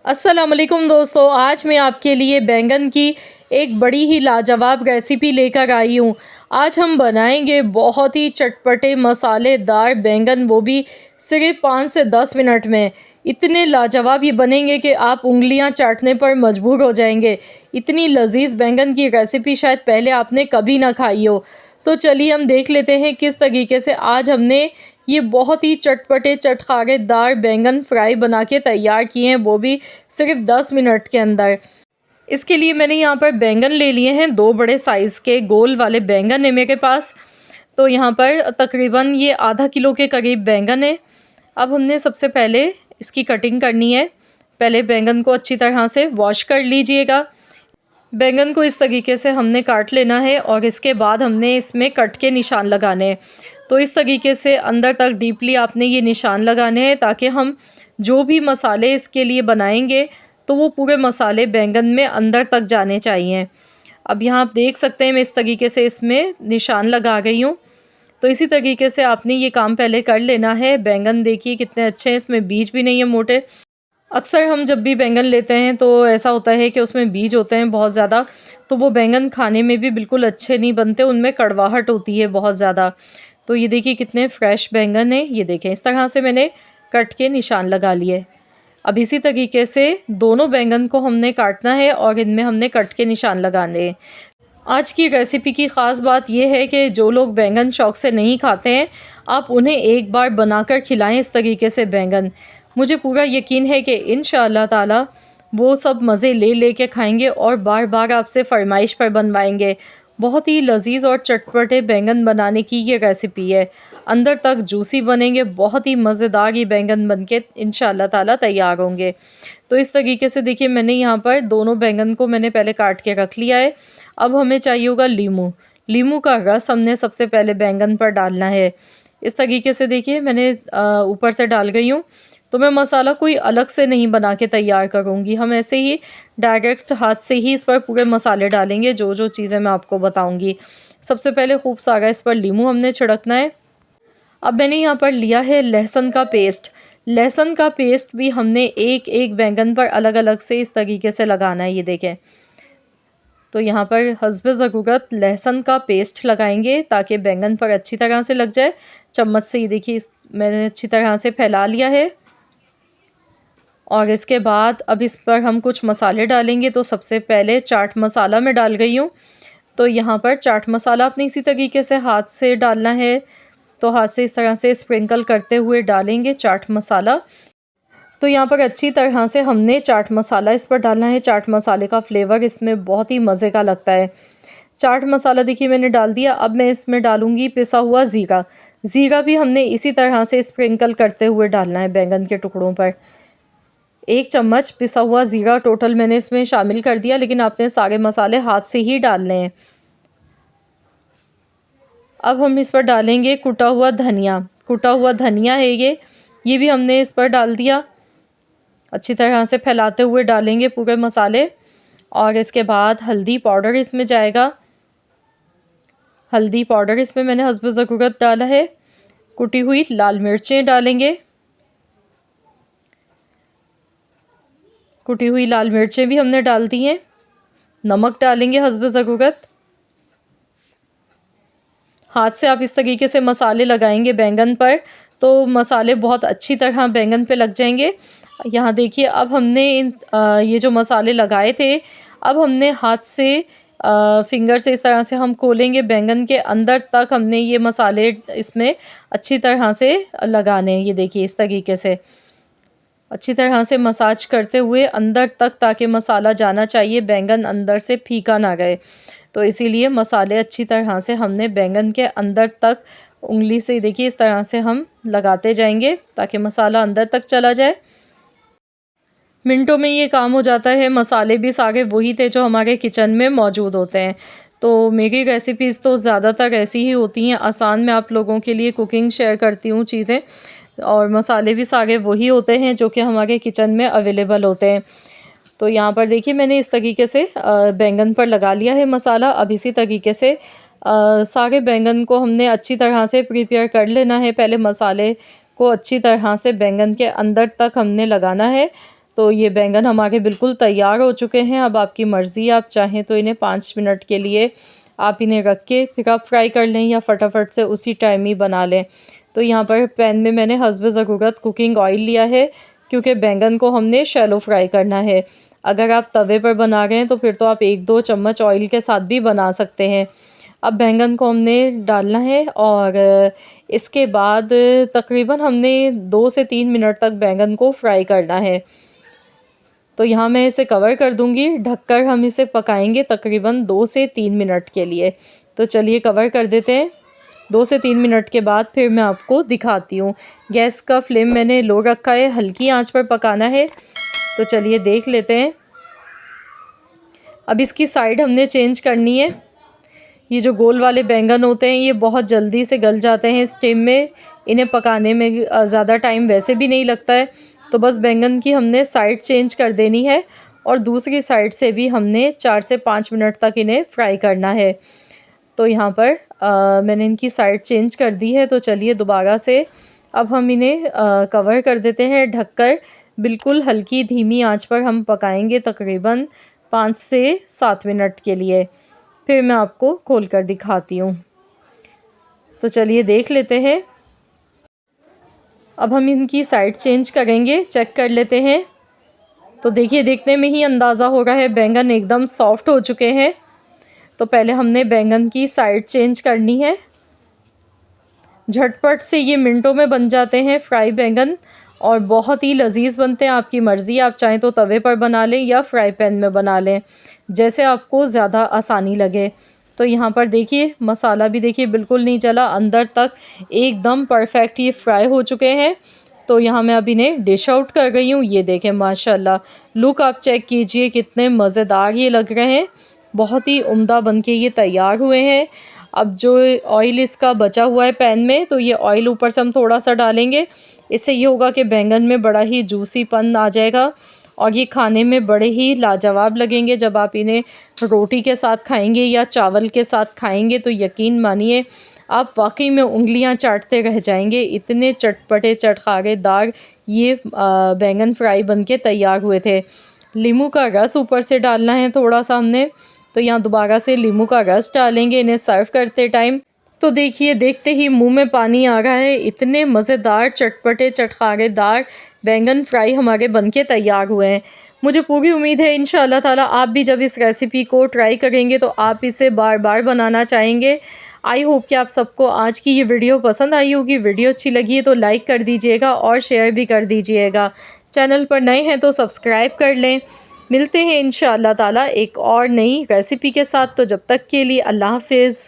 अस्सलाम वालेकुम दोस्तों, आज मैं आपके लिए बैंगन की एक बड़ी ही लाजवाब रेसिपी लेकर आई हूँ। आज हम बनाएंगे बहुत ही चटपटे मसालेदार बैंगन, वो भी सिर्फ 5 से 10 मिनट में। इतने लाजवाब ये बनेंगे कि आप उंगलियां चाटने पर मजबूर हो जाएंगे। इतनी लजीज बैंगन की रेसिपी शायद पहले आपने कभी ना खाई हो। तो चलिए हम देख लेते हैं किस तरीके से आज हमने ये बहुत ही चटपटे चटखारेदार बैंगन फ्राई बना के तैयार किए हैं, वो भी सिर्फ 10 मिनट के अंदर। इसके लिए मैंने यहाँ पर बैंगन ले लिए हैं, 2 बड़े साइज़ के गोल वाले बैंगन है मेरे पास। तो यहाँ पर तकरीबन ये आधा किलो के करीब बैंगन है। अब हमने सबसे पहले इसकी कटिंग करनी है। पहले बैंगन को अच्छी तरह से वॉश कर लीजिएगा। बैंगन को इस तरीके से हमने काट लेना है और इसके बाद हमने इसमें कट के निशान लगाने हैं। तो इस तरीके से अंदर तक डीपली आपने ये निशान लगाने हैं, ताकि हम जो भी मसाले इसके लिए बनाएंगे तो वो पूरे मसाले बैंगन में अंदर तक जाने चाहिए। अब यहाँ आप देख सकते हैं मैं इस तरीके से इसमें निशान लगा गई हूँ। तो इसी तरीके से आपने ये काम पहले कर लेना है। बैंगन देखिए कितने अच्छे हैं, इसमें बीज भी नहीं है मोटे। अक्सर हम जब भी बैंगन लेते हैं तो ऐसा होता है कि उसमें बीज होते हैं बहुत ज़्यादा, तो वो बैंगन खाने में भी बिल्कुल अच्छे नहीं बनते, उनमें कड़वाहट होती है बहुत ज़्यादा। तो ये देखिए कितने फ्रेश बैंगन हैं, ये देखें इस तरह से मैंने कट के निशान लगा लिए। अब इसी तरीके से दोनों बैंगन को हमने काटना है और इनमें हमने कट के निशान लगाने हैं। आज की रेसिपी की ख़ास बात यह है कि जो लोग बैंगन शौक़ से नहीं खाते हैं, आप उन्हें एक बार बनाकर खिलाएं इस तरीके से बैंगन। मुझे पूरा यकीन है कि इंशाअल्लाह ताला वो सब मज़े ले ले के खाएंगे और बार बार आपसे फरमाइश पर बनवाएंगे। बहुत ही लजीज और चटपटे बैंगन बनाने की ये रेसिपी है। अंदर तक जूसी बनेंगे, बहुत ही मज़ेदार ये बैंगन बनके इंशाअल्लाह ताला तैयार होंगे। तो इस तरीके से देखिए मैंने यहाँ पर दोनों बैंगन को मैंने पहले काट के रख लिया है। अब हमें चाहिए होगा लीमू। लीमू का रस हमने सबसे पहले बैंगन पर डालना है। इस तरीके से देखिए मैंने ऊपर से डाल गई हूँ। तो मैं मसाला कोई अलग से नहीं बना के तैयार करूँगी, हम ऐसे ही डायरेक्ट हाथ से ही इस पर पूरे मसाले डालेंगे, जो जो चीज़ें मैं आपको बताऊँगी। सबसे पहले खूब सारा इस पर लीमू हमने छिड़कना है। अब मैंने यहाँ पर लिया है लहसुन का पेस्ट। लहसुन का पेस्ट भी हमने एक एक बैंगन पर अलग अलग से इस तरीके से लगाना है, ये देखें। तो यहाँ पर हस्बे ज़रूरत लहसुन का पेस्ट लगाएंगे ताकि बैंगन पर अच्छी तरह से लग जाए। चम्मच से ये देखिए मैंने अच्छी तरह से फैला लिया है। और इसके बाद अब इस पर हम कुछ मसाले डालेंगे। तो सबसे पहले चाट मसाला मैं डाल गई हूँ। तो यहाँ पर चाट मसाला अपने इसी तरीके से हाथ से डालना है। तो हाथ से इस तरह से स्प्रिंकल करते हुए डालेंगे चाट मसाला। तो यहाँ पर अच्छी तरह से हमने चाट मसाला इस पर डालना है। चाट मसाले का फ्लेवर इसमें बहुत ही मज़े का लगता है। चाट मसाला देखिए मैंने डाल दिया। अब मैं इसमें डालूँगी पिसा हुआ ज़ीरा। ज़ीरा भी हमने इसी तरह से स्प्रिंकल करते हुए डालना है बैंगन के टुकड़ों पर। 1 चम्मच पिसा हुआ ज़ीरा टोटल मैंने इसमें शामिल कर दिया, लेकिन आपने सारे मसाले हाथ से ही डालने हैं। अब हम इस पर डालेंगे कुटा हुआ धनिया। कुटा हुआ धनिया है ये भी हमने इस पर डाल दिया। अच्छी तरह से फैलाते हुए डालेंगे पूरे मसाले। और इसके बाद हल्दी पाउडर इसमें जाएगा। हल्दी पाउडर इसमें मैंने हस्बे ज़रूरत डाला है। कुटी हुई लाल मिर्चें डालेंगे। कुटी हुई लाल मिर्चें भी हमने डाल दी हैं। नमक डालेंगे हस्बे ज़रूरत। हाथ से आप इस तरीके से मसाले लगाएंगे बैंगन पर तो मसाले बहुत अच्छी तरह बैंगन पे लग जाएंगे। यहाँ देखिए अब हमने ये जो मसाले लगाए थे, अब हमने हाथ से फिंगर से इस तरह से हम खोलेंगे बैंगन के अंदर तक। हमने ये मसाले इसमें अच्छी तरह से लगाने हैं, ये देखिए इस तरीके से अच्छी तरह से मसाज करते हुए अंदर तक, ताकि मसाला जाना चाहिए, बैंगन अंदर से फीका ना गए। तो इसीलिए मसाले अच्छी तरह से हमने बैंगन के अंदर तक उंगली से देखिए इस तरह से हम लगाते जाएंगे ताकि मसाला अंदर तक चला जाए। मिनटों में ये काम हो जाता है। मसाले भी सारे वही थे जो हमारे किचन में मौजूद होते हैं। तो मेरी रेसिपीज़ तो ज़्यादातर ऐसी ही होती हैं आसान। मैं आप लोगों के लिए कुकिंग शेयर करती हूँ चीज़ें, और मसाले भी सारे वही होते हैं जो कि हमारे किचन में अवेलेबल होते हैं। तो यहाँ पर देखिए मैंने इस तरीके से बैंगन पर लगा लिया है मसाला। अब इसी तरीके से सारे बैंगन को हमने अच्छी तरह से प्रिपेयर कर लेना है। पहले मसाले को अच्छी तरह से बैंगन के अंदर तक हमने लगाना है। तो ये बैंगन हमारे बिल्कुल तैयार हो चुके हैं। अब आपकी मर्ज़ी, आप चाहें तो इन्हें 5 मिनट के लिए आप इन्हें रख के फिर आप फ्राई कर लें या फटाफट से उसी टाइम ही बना लें। तो यहाँ पर पैन में मैंने हस्ब ज़रूरत कुकिंग ऑयल लिया है, क्योंकि बैंगन को हमने शैलो फ्राई करना है। अगर आप तवे पर बना रहे हैं तो फिर तो आप 1-2 चम्मच ऑयल के साथ भी बना सकते हैं। अब बैंगन को हमने डालना है और इसके बाद तकरीबन हमने 2 से 3 मिनट तक बैंगन को फ्राई करना है। तो यहाँ मैं इसे कवर कर दूँगी, ढककर हम इसे पकाएंगे तकरीबन 2 से 3 मिनट के लिए। तो चलिए कवर कर देते हैं। 2 से 3 मिनट के बाद फिर मैं आपको दिखाती हूँ। गैस का फ्लेम मैंने लो रखा है, हल्की आंच पर पकाना है। तो चलिए देख लेते हैं। अब इसकी साइड हमने चेंज करनी है। ये जो गोल वाले बैंगन होते हैं ये बहुत जल्दी से गल जाते हैं इस टाइम में। इन्हें पकाने में ज़्यादा टाइम वैसे भी नहीं लगता है। तो बस बैंगन की हमने साइड चेंज कर देनी है और दूसरी साइड से भी हमने 4 से 5 मिनट तक इन्हें फ्राई करना है। तो यहाँ पर मैंने इनकी साइड चेंज कर दी है। तो चलिए दोबारा से अब हम इन्हें कवर कर देते हैं ढककर। बिल्कुल हल्की धीमी आंच पर हम पकाएंगे तकरीबन 5 से 7 मिनट के लिए। फिर मैं आपको खोल कर दिखाती हूँ। तो चलिए देख लेते हैं। अब हम इनकी साइड चेंज करेंगे, चेक कर लेते हैं। तो देखिए देखने में ही अंदाज़ा हो रहा है बैंगन एकदम सॉफ्ट हो चुके हैं। तो पहले हमने बैंगन की साइड चेंज करनी है। झटपट से ये मिनटों में बन जाते हैं फ्राई बैंगन और बहुत ही लजीज बनते हैं। आपकी मर्ज़ी, आप चाहें तो तवे पर बना लें या फ्राई पैन में बना लें, जैसे आपको ज़्यादा आसानी लगे। तो यहाँ पर देखिए मसाला भी देखिए बिल्कुल नहीं जला, अंदर तक एकदम परफेक्ट ये फ्राई हो चुके हैं। तो यहाँ मैं अब इन्हें डिश आउट कर रही हूँ। ये देखें माशाल्लाह, लुक आप चेक कीजिए कितने मज़ेदार ये लग रहे हैं। बहुत ही उम्दा बनके ये तैयार हुए हैं। अब जो ऑयल इसका बचा हुआ है पैन में, तो ये ऑयल ऊपर से हम थोड़ा सा डालेंगे। इससे ये होगा कि बैंगन में बड़ा ही जूसीपन आ जाएगा और ये खाने में बड़े ही लाजवाब लगेंगे। जब आप इन्हें रोटी के साथ खाएंगे या चावल के साथ खाएंगे तो यकीन मानिए आप वाकई में उंगलियां चाटते रह जाएंगे। इतने चटपटे चटखारेदार ये बैंगन फ्राई बनके तैयार हुए थे। नींबू का रस ऊपर से डालना है थोड़ा सा हमने। तो यहाँ दोबारा से नींबू का रस डालेंगे इन्हें सर्व करते टाइम। तो देखिए देखते ही मुंह में पानी आ रहा है। इतने मज़ेदार चटपटे चटखारेदार बैंगन फ्राई हमारे बनके तैयार हुए हैं। मुझे पूरी उम्मीद है इंशाअल्लाह ताला आप भी जब इस रेसिपी को ट्राई करेंगे तो आप इसे बार बार बनाना चाहेंगे। आई होप कि आप सबको आज की ये वीडियो पसंद आई होगी। वीडियो अच्छी लगी है तो लाइक कर दीजिएगा और शेयर भी कर दीजिएगा। चैनल पर नए हैं तो सब्सक्राइब कर लें। मिलते हैं इंशाअल्लाह ताला एक और नई रेसिपी के साथ। तो जब तक के लिए अल्लाह हाफ़िज़।